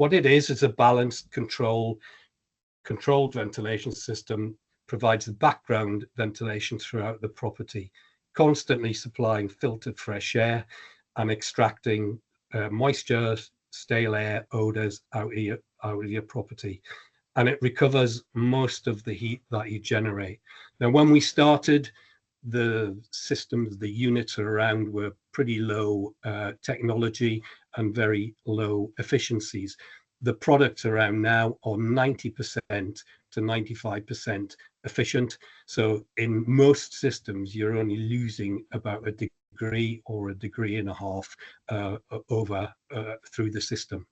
What it is a balanced controlled ventilation system, provides the background ventilation throughout the property, constantly supplying filtered fresh air and extracting moisture, stale air, odors out of your property. And it recovers most of the heat that you generate. Now, when we started, the systems, the units around were pretty low technology and very low efficiencies. The products around now are 90% to 95% efficient. So in most systems, you're only losing about a degree or a degree and a half over through the system.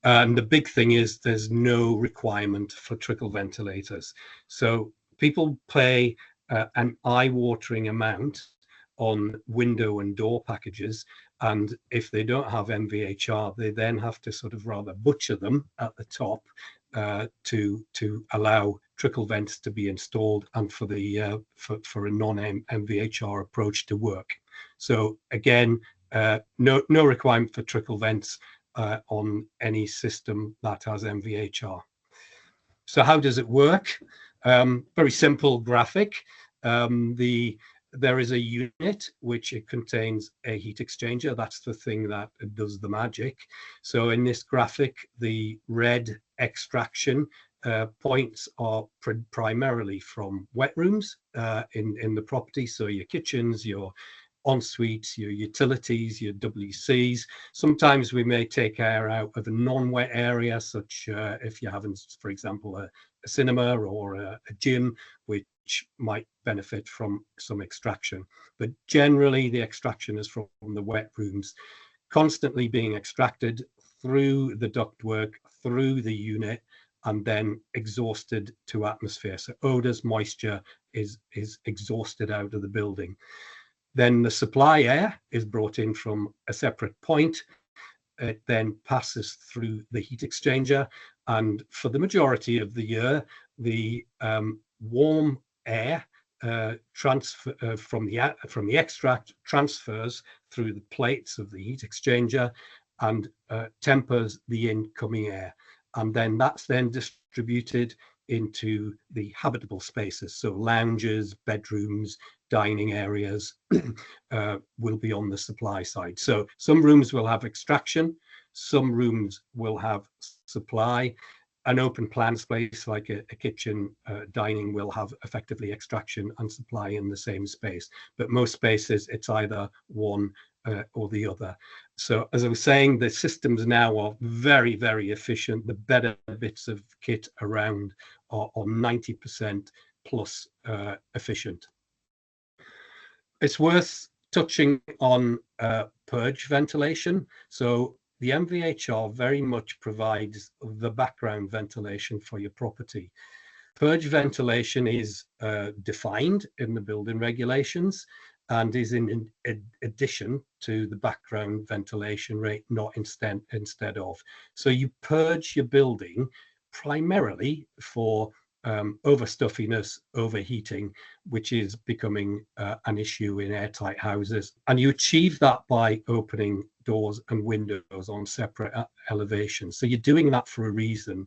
And the big thing is there's no requirement for trickle ventilators. So people pay an eye-watering amount on window and door packages, and if they don't have MVHR, they then have to sort of rather butcher them at the top to allow trickle vents to be installed and for the for a non-MVHR approach to work. So again, no requirement for trickle vents on any system that has MVHR. So how does it work? Very simple graphic. There is a unit which it contains a heat exchanger. That's the thing that does the magic. So in this graphic, the red extraction points are primarily from wet rooms in the property. So your kitchens, your en-suites, your utilities, your WCs. Sometimes we may take air out of a non-wet area, such if you're having, for example, a cinema or a gym, which might benefit from some extraction. But generally, the extraction is from the wet rooms, constantly being extracted through the ductwork, through the unit, and then exhausted to atmosphere. So odors, moisture is exhausted out of the building. Then the supply air is brought in from a separate point. It then passes through the heat exchanger. And for the majority of the year, the warm air transfer from the extract transfers through the plates of the heat exchanger and tempers the incoming air. And then that's then distributed into the habitable spaces. So lounges, bedrooms, dining areas will be on the supply side. So some rooms will have extraction, some rooms will have supply. An open plan space like a kitchen, dining will have effectively extraction and supply in the same space. But most spaces, it's either one or the other. So as I was saying, the systems now are very, very efficient. The better bits of kit around are 90% plus efficient. It's worth touching on purge ventilation. So the MVHR very much provides the background ventilation for your property. Purge ventilation is defined in the building regulations and is in addition to the background ventilation rate, not instead of. So you purge your building primarily for overstuffiness, overheating, which is becoming an issue in airtight houses. And you achieve that by opening doors and windows on separate elevations. So you're doing that for a reason,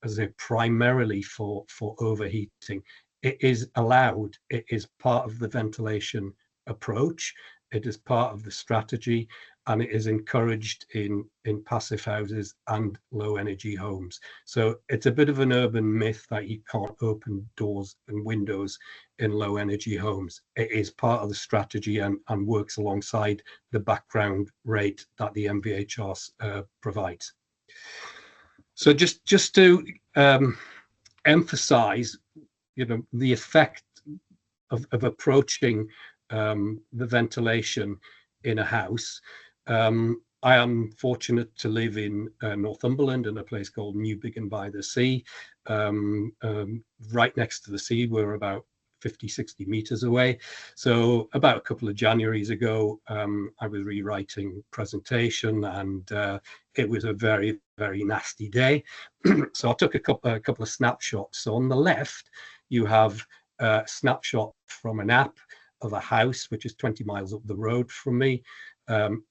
as a primarily for overheating. It is allowed, it is part of the ventilation approach, it is part of the strategy, and it is encouraged in passive houses and low energy homes. So it's a bit of an urban myth that you can't open doors and windows in low energy homes. It is part of the strategy and works alongside the background rate that the MVHR provides. So just to emphasize, the effect of approaching the ventilation in a house. I am fortunate to live in Northumberland in a place called Newbiggin by the Sea. Right next to the sea, we're about 50-60 meters away. So about a couple of Januaries ago, I was rewriting presentation, and it was a very, very nasty day. So I took a couple of snapshots. So on the left, you have a snapshot from an app of a house which is 20 miles up the road from me.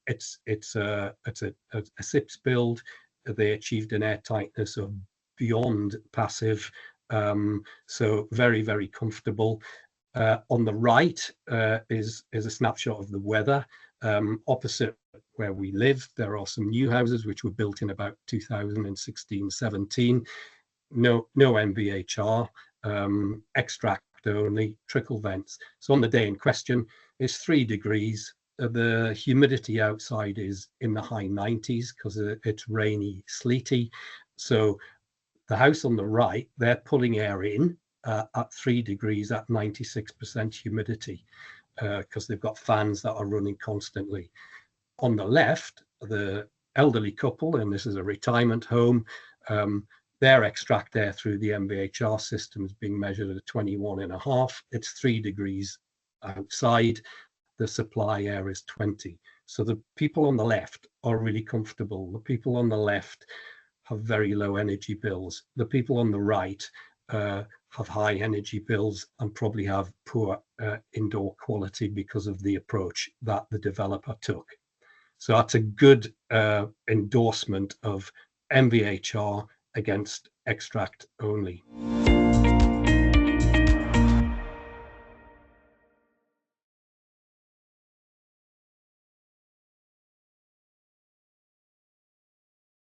It's a SIPS build. they achieved an air tightness of beyond passive. So very, very comfortable. On the right is a snapshot of the weather. Opposite where we live, there are some new houses which were built in about 2016-17. No MVHR, extract only, trickle vents. So on the day in question, it's 3 degrees. The humidity outside is in the high 90s because it's rainy, sleety. So the house on the right, they're pulling air in at 3 degrees at 96% humidity because they've got fans that are running constantly. On the left, the elderly couple, and this is a retirement home, their extract air through the MVHR system is being measured at 21.5. It's 3 degrees outside. The supply air is 20. So the people on the left are really comfortable. The people on the left have very low energy bills. The people on the right have high energy bills and probably have poor indoor quality because of the approach that the developer took. So that's a good endorsement of MVHR against extract only.